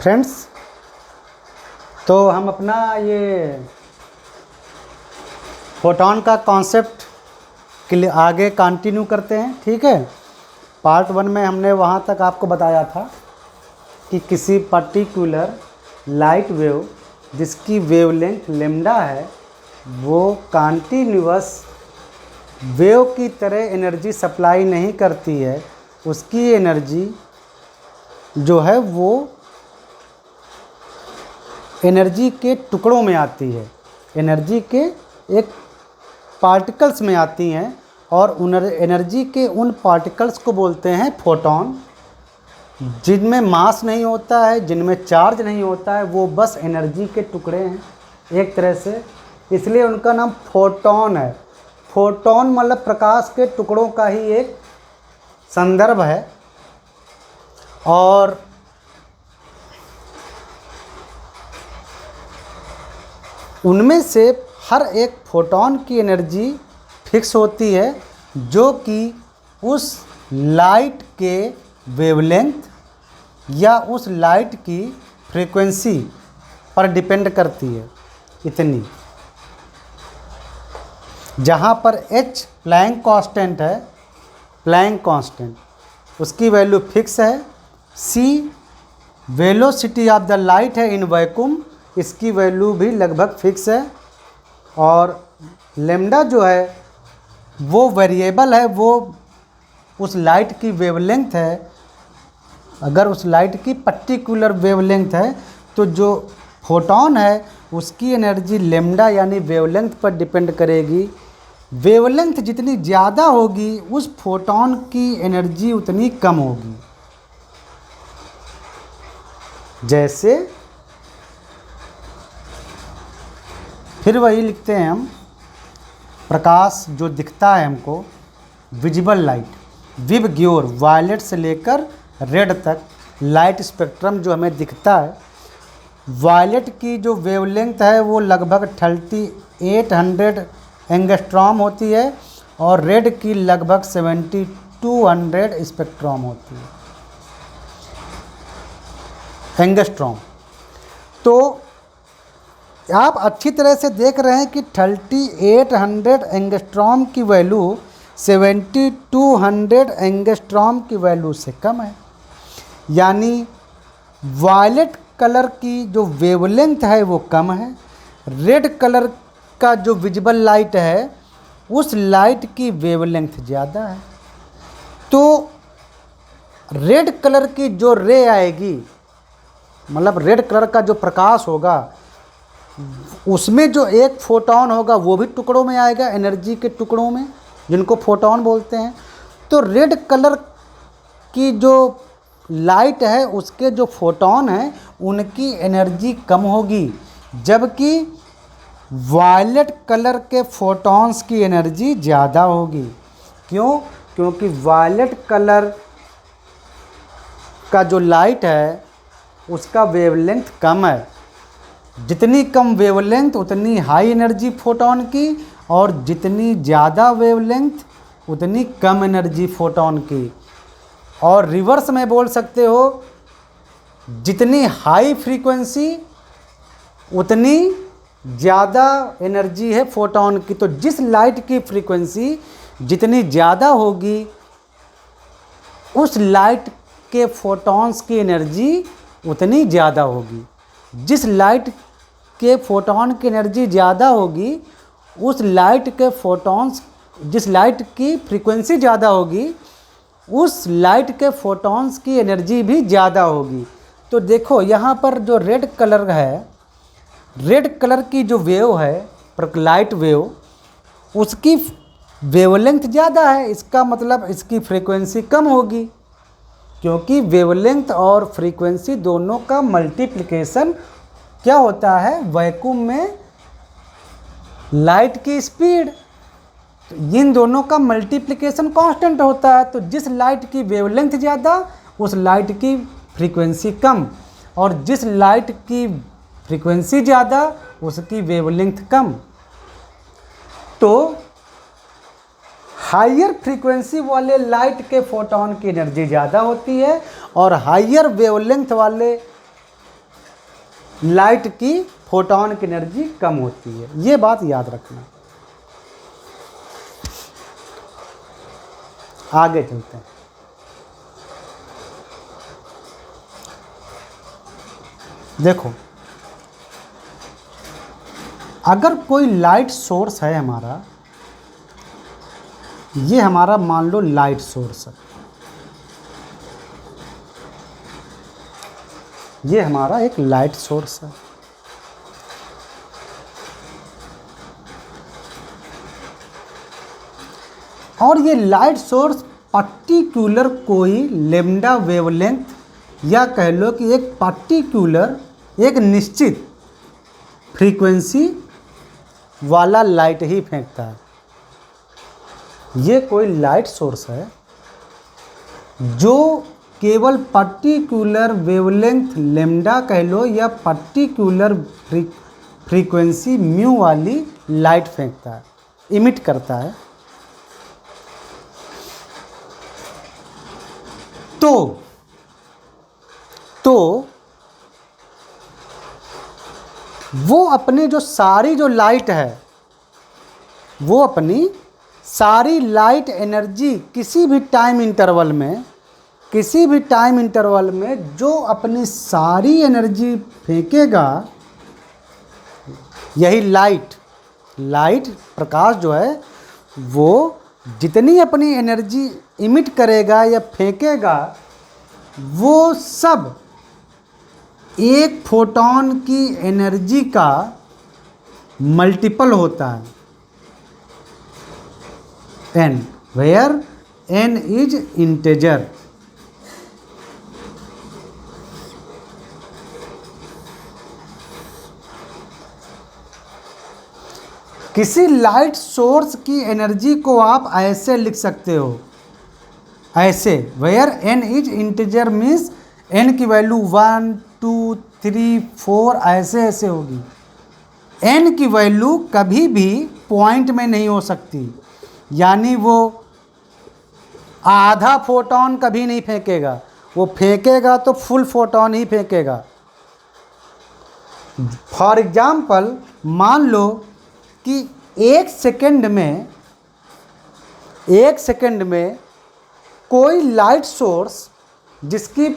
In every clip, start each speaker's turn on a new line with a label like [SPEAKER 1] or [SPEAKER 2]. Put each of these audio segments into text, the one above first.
[SPEAKER 1] Friends, तो हम अपना ये फोटॉन का कॉन्सेप्ट के लिए आगे कंटिन्यू करते हैं। ठीक है, पार्ट 1 में हमने वहाँ तक आपको बताया था कि किसी पर्टिकुलर लाइट वेव जिसकी वेवलेंथ लैम्डा है वो कंटिन्यूअस वेव की तरह एनर्जी सप्लाई नहीं करती है, उसकी एनर्जी जो है वो एनर्जी के टुकड़ों में आती है, एनर्जी के एक पार्टिकल्स में आती हैं और उन एनर्जी के उन पार्टिकल्स को बोलते हैं फोटॉन। जिनमें मास नहीं होता है, जिनमें चार्ज नहीं होता है, वो बस एनर्जी के टुकड़े हैं एक तरह से, इसलिए उनका नाम फोटॉन है। फोटॉन मतलब प्रकाश के टुकड़ों का ही एक संदर्भ है। और उनमें से हर एक फोटॉन की एनर्जी फिक्स होती है जो कि उस लाइट के वेवलेंथ या उस लाइट की फ्रीक्वेंसी पर डिपेंड करती है। इतनी, जहाँ पर h प्लैंक कांस्टेंट है, प्लैंक कांस्टेंट उसकी वैल्यू फिक्स है। c velocity of the light है इन वैक्यूम, इसकी वैल्यू भी लगभग फिक्स है। और लैम्डा जो है वो वेरिएबल है, वो उस लाइट की वेवलेंथ है। अगर उस लाइट की पर्टिकुलर वेवलेंथ है तो जो फोटॉन है उसकी एनर्जी लैम्डा यानी वेवलेंथ पर डिपेंड करेगी। वेवलेंथ जितनी ज़्यादा होगी उस फोटॉन की एनर्जी उतनी कम होगी। जैसे फिर वही लिखते हैं हम, प्रकाश जो दिखता है हमको, विजिबल लाइट, विव ग्योर, वायलेट से लेकर रेड तक लाइट स्पेक्ट्रम जो हमें दिखता है, वायलेट की जो वेवलेंथ है वो लगभग 3800 एंगस्ट्रॉम होती है और रेड की लगभग 7200 स्पेक्ट्रॉम होती है, एंगस्ट्रॉम। तो आप अच्छी तरह से देख रहे हैं कि 3800 एंगस्ट्रॉम की वैल्यू 7200 एंगस्ट्रॉम की वैल्यू से कम है। यानी वायलेट कलर की जो वेवलेंथ है वो कम है, रेड कलर का जो विजिबल लाइट है उस लाइट की वेवलेंथ ज़्यादा है। तो रेड कलर की जो रे आएगी, मतलब रेड कलर का जो प्रकाश होगा उसमें जो एक फोटॉन होगा वो भी टुकड़ों में आएगा, एनर्जी के टुकड़ों में, जिनको फोटॉन बोलते हैं। तो रेड कलर की जो लाइट है उसके जो फोटॉन हैं उनकी एनर्जी कम होगी, जबकि वायलेट कलर के फोटॉन्स की एनर्जी ज़्यादा होगी। क्यों? क्योंकि वायलेट कलर का जो लाइट है उसका वेवलेंथ कम है। जितनी कम वेवलेंथ उतनी हाई एनर्जी फोटॉन की, और जितनी ज़्यादा वेवलेंथ उतनी कम एनर्जी फोटॉन की। और रिवर्स में बोल सकते हो, जितनी हाई फ्रीक्वेंसी उतनी ज़्यादा एनर्जी है फोटॉन की। तो जिस लाइट की फ्रीक्वेंसी जितनी ज़्यादा होगी उस लाइट के फोटॉन्स की एनर्जी उतनी ज़्यादा होगी। जिस लाइट के फोटॉन की एनर्जी ज़्यादा होगी उस लाइट के फोटॉन्स, जिस लाइट की फ्रीक्वेंसी ज़्यादा होगी उस लाइट के फोटॉन्स की एनर्जी भी ज़्यादा होगी। तो देखो यहाँ पर जो रेड कलर है, रेड कलर की जो वेव है, लाइट वेव, उसकी वेवलेंथ ज़्यादा है, इसका मतलब इसकी फ्रीक्वेंसी कम होगी, क्योंकि वेवलेंथ और फ्रीक्वेंसी दोनों का मल्टीप्लिकेशन क्या होता है वैक्यूम में लाइट की स्पीड। तो इन दोनों का मल्टीप्लिकेशन कांस्टेंट होता है। तो जिस लाइट की वेवलेंथ ज़्यादा उस लाइट की फ्रीक्वेंसी कम, और जिस लाइट की फ्रीक्वेंसी ज़्यादा उसकी वेवलेंथ कम। तो हाइयर फ्रीक्वेंसी वाले लाइट के फोटॉन की एनर्जी ज़्यादा होती है और हाइयर वेवलेंथ वाले लाइट की फोटॉन की एनर्जी कम होती है। ये बात याद रखना। आगे चलते हैं। देखो, अगर कोई लाइट सोर्स है हमारा, ये हमारा मान लो लाइट सोर्स है, ये हमारा एक लाइट सोर्स है। और ये लाइट सोर्स पर्टिकुलर कोई लैम्डा वेवलेंथ या कह लो कि एक पर्टिकुलर एक निश्चित फ्रीक्वेंसी वाला लाइट ही फेंकता है। ये कोई लाइट सोर्स है जो केवल पर्टिकुलर वेवलेंथ लैम्डा कह लो या पर्टिकुलर फ्रीक्वेंसी म्यू वाली लाइट फेंकता है, इमिट करता है। तो वो अपने जो सारी जो लाइट है, वो अपनी सारी लाइट एनर्जी किसी भी टाइम इंटरवल में जो अपनी सारी एनर्जी फेंकेगा, यही लाइट प्रकाश जो है वो जितनी अपनी एनर्जी इमिट करेगा या फेंकेगा, वो सब एक फोटॉन की एनर्जी का मल्टीपल होता है, n, where n is integer। किसी लाइट सोर्स की एनर्जी को आप ऐसे लिख सकते हो, ऐसे, where n is integer means n की वैल्यू 1 2 3 4 ऐसे होगी। n की वैल्यू कभी भी पॉइंट में नहीं हो सकती, यानी वो आधा फोटॉन कभी नहीं फेंकेगा, वो फेंकेगा तो फुल फोटॉन ही फेंकेगा। फॉर एग्जाम्पल, मान लो कि एक सेकंड में कोई लाइट सोर्स जिसकी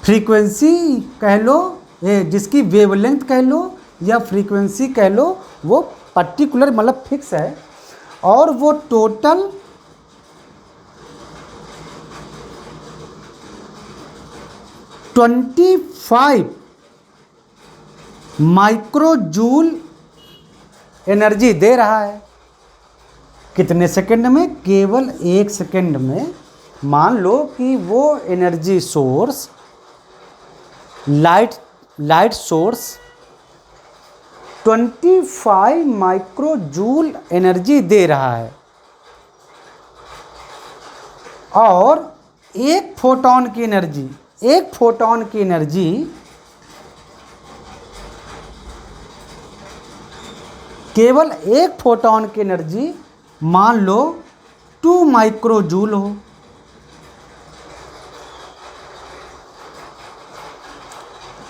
[SPEAKER 1] फ्रीक्वेंसी कह लो, जिसकी वेवलेंथ कह लो या फ्रीक्वेंसी कह लो, वो पर्टिकुलर मतलब फिक्स है, और वो टोटल 25 माइक्रोजूल एनर्जी दे रहा है। कितने सेकंड में? केवल एक सेकंड में। मान लो कि वो energy source light source 25 microjoule energy दे रहा है, और एक फोटॉन की एनर्जी केवल एक फोटॉन की एनर्जी मान लो 2 माइक्रोजूल हो।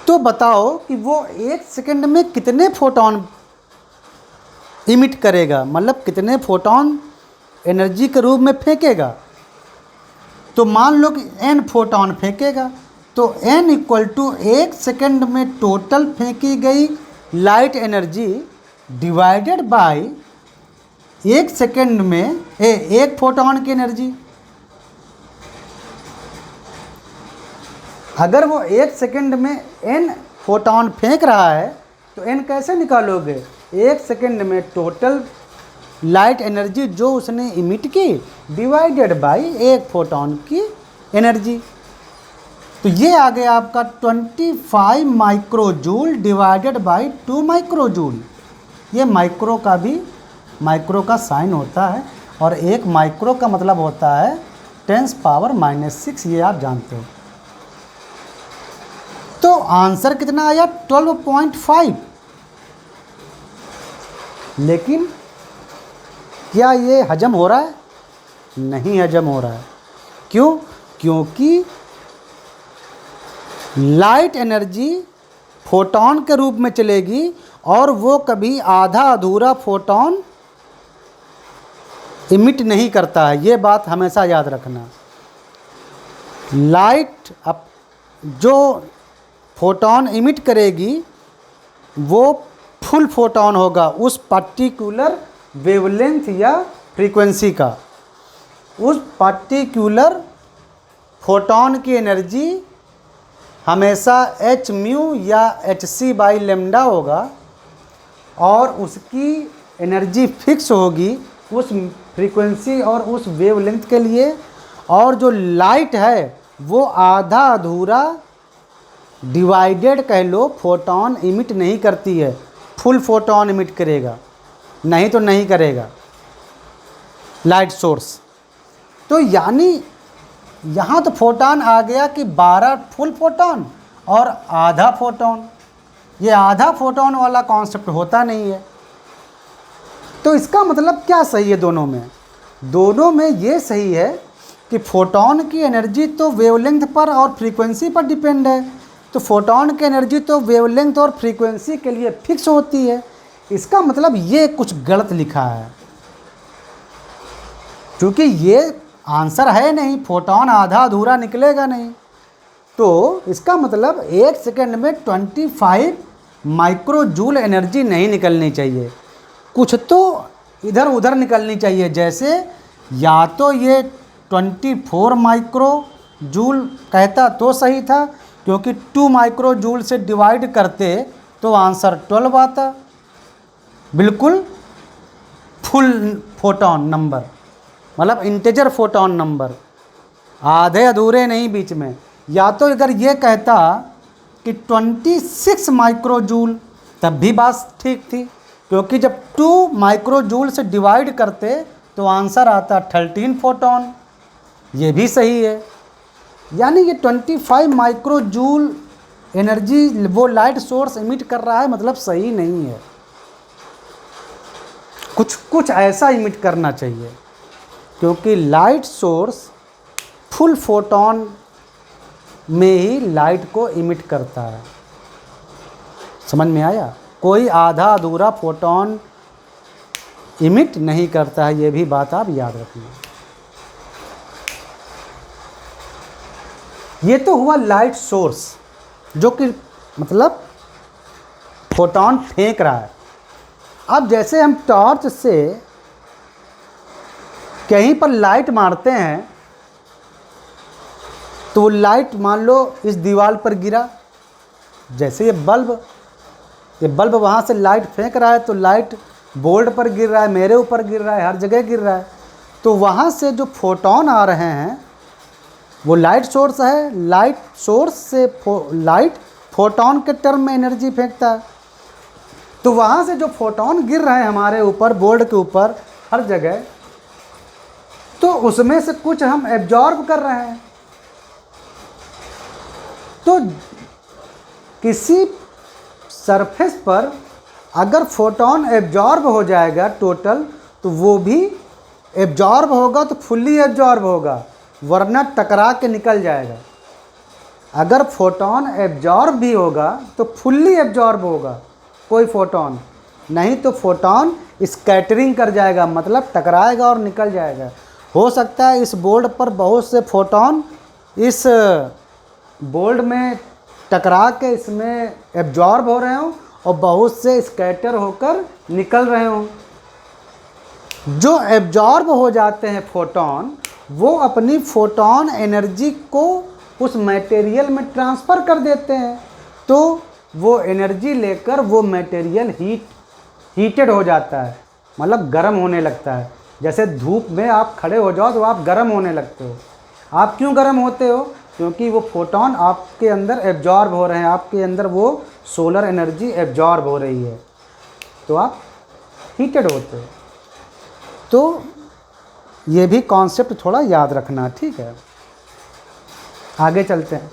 [SPEAKER 1] तो बताओ कि वो एक सेकंड में कितने फोटॉन इमिट करेगा, मतलब कितने फोटॉन एनर्जी के रूप में फेंकेगा। तो मान लो कि n फोटॉन फेंकेगा, तो n इक्वल टू एक सेकंड में टोटल फेंकी गई लाइट एनर्जी डिवाइडेड बाय एक सेकंड में एक फोटॉन की एनर्जी। अगर वो एक सेकंड में n फोटॉन फेंक रहा है तो n कैसे निकालोगे? एक सेकंड में टोटल लाइट एनर्जी जो उसने इमिट की डिवाइडेड बाय एक फोटॉन की एनर्जी। तो ये आ गया आपका 25 माइक्रोजूल डिवाइडेड बाय 2 माइक्रोजूल। ये माइक्रो का साइन होता है, और एक माइक्रो का मतलब होता है 10⁻⁻⁶, ये आप जानते हो। तो आंसर कितना आया? 12.5। लेकिन क्या ये हजम हो रहा है? नहीं हजम हो रहा है। क्यों? क्योंकि लाइट एनर्जी फोटोन के रूप में चलेगी और वो कभी आधा अधूरा फोटोन इमिट नहीं करता है। ये बात हमेशा याद रखना। लाइट अब जो फोटोन इमिट करेगी वो फुल फोटोन होगा उस पर्टिकुलर वेवलेंथ या फ्रीक्वेंसी का। उस पर्टिकुलर फोटोन की एनर्जी हमेशा एच म्यू या एच सी बाई लेमडा होगा और उसकी एनर्जी फिक्स होगी उस फ्रीक्वेंसी और उस वेवलेंथ के लिए। और जो लाइट है वो आधा अधूरा डिवाइडेड कह लो फोटोन इमिट नहीं करती है, फुल फोटोन इमिट करेगा, नहीं तो नहीं करेगा लाइट सोर्स। तो यानी यहाँ तो फोटोन आ गया कि 12 फुल फोटोन और आधा फोटोन। ये आधा फोटोन वाला कॉन्सेप्ट होता नहीं है। तो इसका मतलब क्या सही है दोनों में? दोनों में ये सही है कि फोटोन की एनर्जी तो वेवलेंथ पर और फ्रीक्वेंसी पर डिपेंड है। तो फोटोन की एनर्जी तो वेवलेंथ और फ्रीक्वेंसी के लिए फिक्स होती है। इसका मतलब ये कुछ गलत लिखा है, क्योंकि ये आंसर है नहीं, फोटोन आधा अधूरा निकलेगा नहीं। तो इसका मतलब 1 सेकेंड में 25 माइक्रो जूल एनर्जी नहीं निकलनी चाहिए, कुछ तो इधर उधर निकलनी चाहिए। जैसे या तो ये 24 माइक्रो जूल कहता तो सही था, क्योंकि 2 माइक्रो जूल से डिवाइड करते तो आंसर 12 आता, बिल्कुल फुल फोटोन नंबर, मतलब इंटीजर फोटोन नंबर, आधे अधूरे नहीं बीच में। या तो अगर ये कहता कि 26 माइक्रो जूल तब भी बात ठीक थी, क्योंकि जब 2 माइक्रो जूल से डिवाइड करते तो आंसर आता 13 फोटोन, ये भी सही है। यानी ये 25 माइक्रो जूल एनर्जी वो लाइट सोर्स इमिट कर रहा है, मतलब सही नहीं है। कुछ ऐसा इमिट करना चाहिए, क्योंकि लाइट सोर्स फुल फोटोन में ही लाइट को इमिट करता है। समझ में आया? कोई आधा अधूरा फोटोन इमिट नहीं करता है, ये भी बात आप याद रखना। ये तो हुआ लाइट सोर्स, जो कि मतलब फोटोन फेंक रहा है। अब जैसे हम टॉर्च से कहीं पर लाइट मारते हैं तो वो लाइट मान लो इस दीवार पर गिरा, जैसे ये बल्ब वहाँ से लाइट फेंक रहा है तो लाइट बोर्ड पर गिर रहा है, मेरे ऊपर गिर रहा है, हर जगह गिर रहा है। तो वहाँ से जो फोटोन आ रहे हैं वो लाइट सोर्स है। लाइट सोर्स से लाइट फोटोन के टर्म में एनर्जी फेंकता है। तो वहाँ से जो फोटोन गिर रहे हैं हमारे ऊपर, बोर्ड के ऊपर, हर जगह, तो उसमें से कुछ हम एब्जॉर्ब कर रहे हैं। तो किसी सरफेस पर अगर फोटोन एब्जॉर्ब हो जाएगा टोटल, तो वो भी एब्जॉर्ब होगा तो फुल्ली एब्जॉर्ब होगा, वरना टकरा के निकल जाएगा। अगर फोटोन एब्जॉर्ब भी होगा तो फुल्ली एब्जॉर्ब होगा कोई फोटोन, नहीं तो फोटोन स्कैटरिंग कर जाएगा, मतलब टकराएगा और निकल जाएगा। हो सकता है इस बोर्ड पर बहुत से फोटोन इस बोर्ड में टकरा के इसमें एब्जॉर्ब हो रहे हों और बहुत से स्कैटर होकर निकल रहे हों। जो एब्जॉर्ब हो जाते हैं फोटोन, वो अपनी फोटोन एनर्जी को उस मटेरियल में ट्रांसफ़र कर देते हैं, तो वो एनर्जी लेकर वो मटेरियल हीटेड हो जाता है, मतलब गर्म होने लगता है। जैसे धूप में आप खड़े हो जाओ तो आप गर्म होने लगते हो। आप क्यों गर्म होते हो? क्योंकि वो फोटोन आपके अंदर एब्जॉर्ब हो रहे हैं, आपके अंदर वो सोलर एनर्जी एब्जॉर्ब हो रही है, तो आप हीटेड होते हो। तो ये भी कॉन्सेप्ट थोड़ा याद रखना, ठीक है? आगे चलते हैं।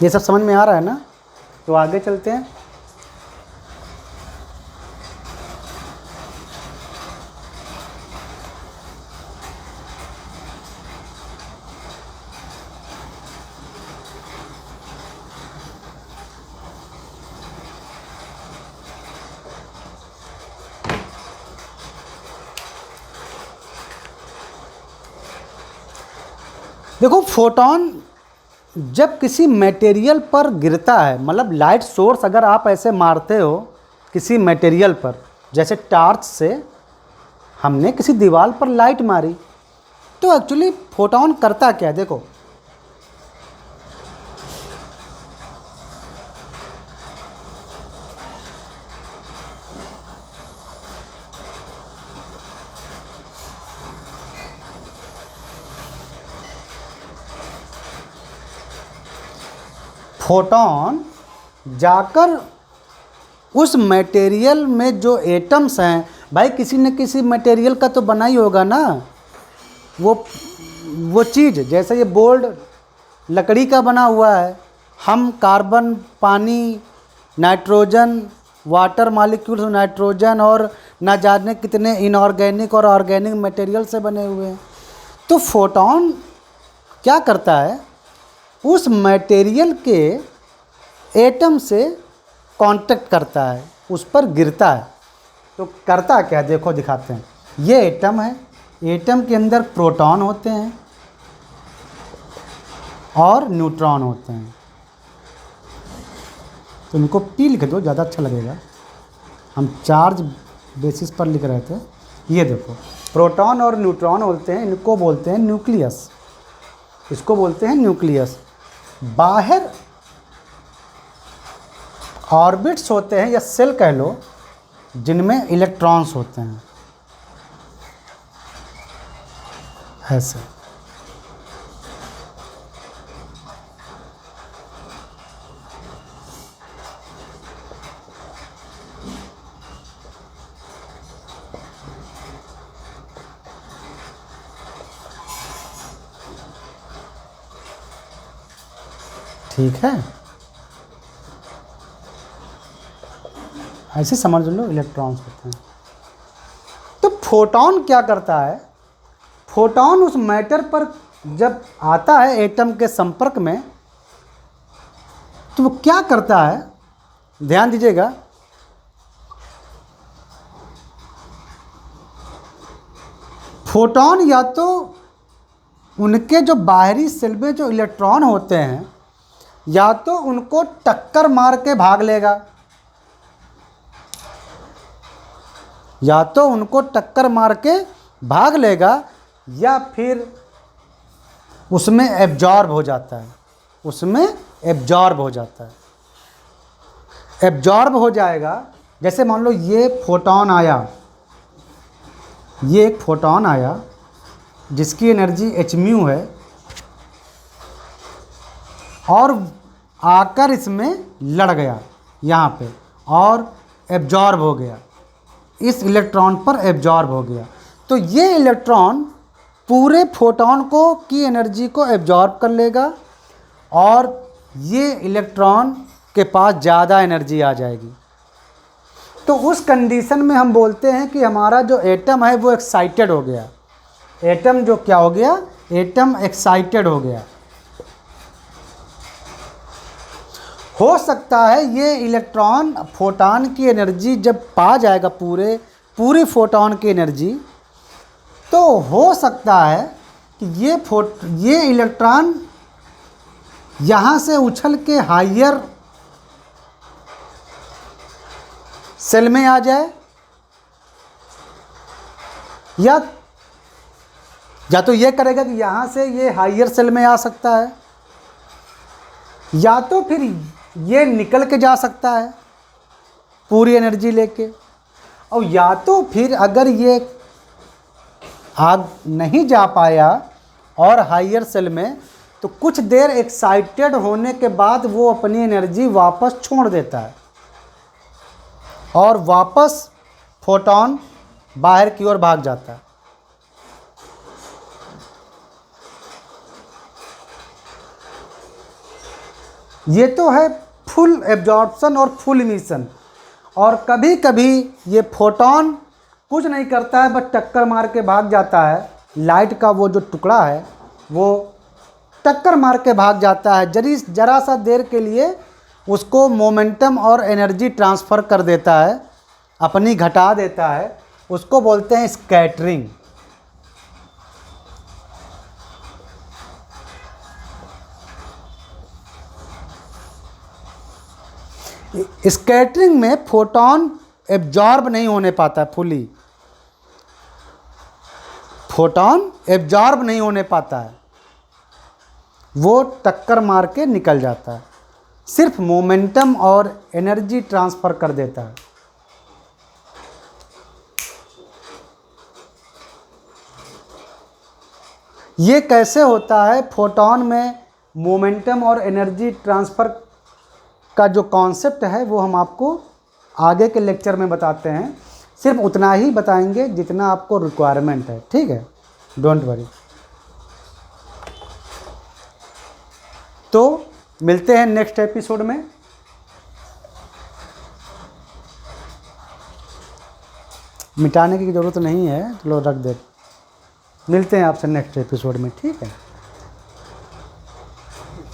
[SPEAKER 1] ये सब समझ में आ रहा है ना? तो आगे चलते हैं। देखो फोटोन जब किसी मटेरियल पर गिरता है, मतलब लाइट सोर्स अगर आप ऐसे मारते हो किसी मटेरियल पर, जैसे टार्च से हमने किसी दीवार पर लाइट मारी, तो एक्चुअली फोटोन करता क्या है देखो। फोटोन जाकर उस मटेरियल में जो एटम्स हैं, भाई किसी न किसी मटेरियल का तो बना ही होगा ना वो चीज़। जैसे ये बोर्ड लकड़ी का बना हुआ है, हम कार्बन, पानी, नाइट्रोजन, वाटर मॉलिक्यूल्स, नाइट्रोजन और ना जाने कितने इनऑर्गेनिक और ऑर्गेनिक मटेरियल से बने हुए हैं। तो फोटोन क्या करता है, उस मटेरियल के एटम से कांटेक्ट करता है, उस पर गिरता है। तो करता क्या है देखो, दिखाते हैं। ये एटम है, एटम के अंदर प्रोटॉन होते हैं और न्यूट्रॉन होते हैं। तो इनको P लिख दो, ज़्यादा अच्छा लगेगा। हम चार्ज बेसिस पर लिख रहे थे। ये देखो, प्रोटॉन और न्यूट्रॉन बोलते हैं, इनको बोलते हैं न्यूक्लियस, इसको बोलते हैं न्यूक्लियस। बाहर ऑर्बिट्स होते हैं या सेल कह लो, जिनमें इलेक्ट्रॉन्स होते हैं ऐसे। ठीक है, ऐसे समझ लो, इलेक्ट्रॉन्स होते हैं। तो फोटोन क्या करता है, फोटोन उस मैटर पर जब आता है एटम के संपर्क में, तो वो क्या करता है, ध्यान दीजिएगा। फोटोन या तो उनके जो बाहरी सेल में जो इलेक्ट्रॉन होते हैं, या तो उनको टक्कर मार के भाग लेगा, या तो उनको टक्कर मार के भाग लेगा, या फिर उसमें एब्जॉर्ब हो जाता है, उसमें एब्जॉर्ब हो जाता है। एब्जॉर्ब हो जाएगा, जैसे मान लो ये फोटोन आया, ये एक फोटोन आया जिसकी एनर्जी hν है, और आकर इसमें लड़ गया यहाँ पे और एब्जॉर्ब हो गया, इस इलेक्ट्रॉन पर एब्जॉर्ब हो गया। तो ये इलेक्ट्रॉन पूरे फोटोन को की एनर्जी को एब्जॉर्ब कर लेगा, और ये इलेक्ट्रॉन के पास ज़्यादा एनर्जी आ जाएगी। तो उस कंडीशन में हम बोलते हैं कि हमारा जो एटम है वो एक्साइटेड हो गया। एटम जो क्या हो गया, एटम एक्साइटेड हो गया। हो सकता है ये इलेक्ट्रॉन फोटोन की एनर्जी जब पा जाएगा, पूरी फोटोन की एनर्जी, तो हो सकता है कि ये इलेक्ट्रॉन यहाँ से उछल के हायर सेल में आ जाए, या तो ये करेगा कि यहाँ से ये हायर सेल में आ सकता है, या तो फिर ये निकल के जा सकता है पूरी एनर्जी लेके, और या तो फिर अगर ये आग नहीं जा पाया और हायर सेल में, तो कुछ देर एक्साइटेड होने के बाद वो अपनी एनर्जी वापस छोड़ देता है और वापस फोटोन बाहर की ओर भाग जाता है। ये तो है फुल एब्जॉर्प्शन और फुल इमिशन। और कभी कभी ये फोटोन कुछ नहीं करता है, बस टक्कर मार के भाग जाता है। लाइट का वो जो टुकड़ा है वो टक्कर मार के भाग जाता है, जरा सा देर के लिए उसको मोमेंटम और एनर्जी ट्रांसफ़र कर देता है, अपनी घटा देता है। उसको बोलते हैं स्कैटरिंग। स्कैटरिंग में फोटोन एब्जॉर्ब नहीं होने पाता फुली, फोटोन एब्जॉर्ब नहीं होने पाता है, वो टक्कर मार के निकल जाता है, सिर्फ मोमेंटम और एनर्जी ट्रांसफ़र कर देता है। ये कैसे होता है? फोटोन में मोमेंटम और एनर्जी ट्रांसफ़र का जो कॉन्सेप्ट है वो हम आपको आगे के लेक्चर में बताते हैं, सिर्फ उतना ही बताएंगे जितना आपको रिक्वायरमेंट है, ठीक है, डोंट वरी। तो मिलते हैं नेक्स्ट एपिसोड में। मिटाने की ज़रूरत नहीं है, चलो रख दे। मिलते हैं आपसे नेक्स्ट एपिसोड में, ठीक है।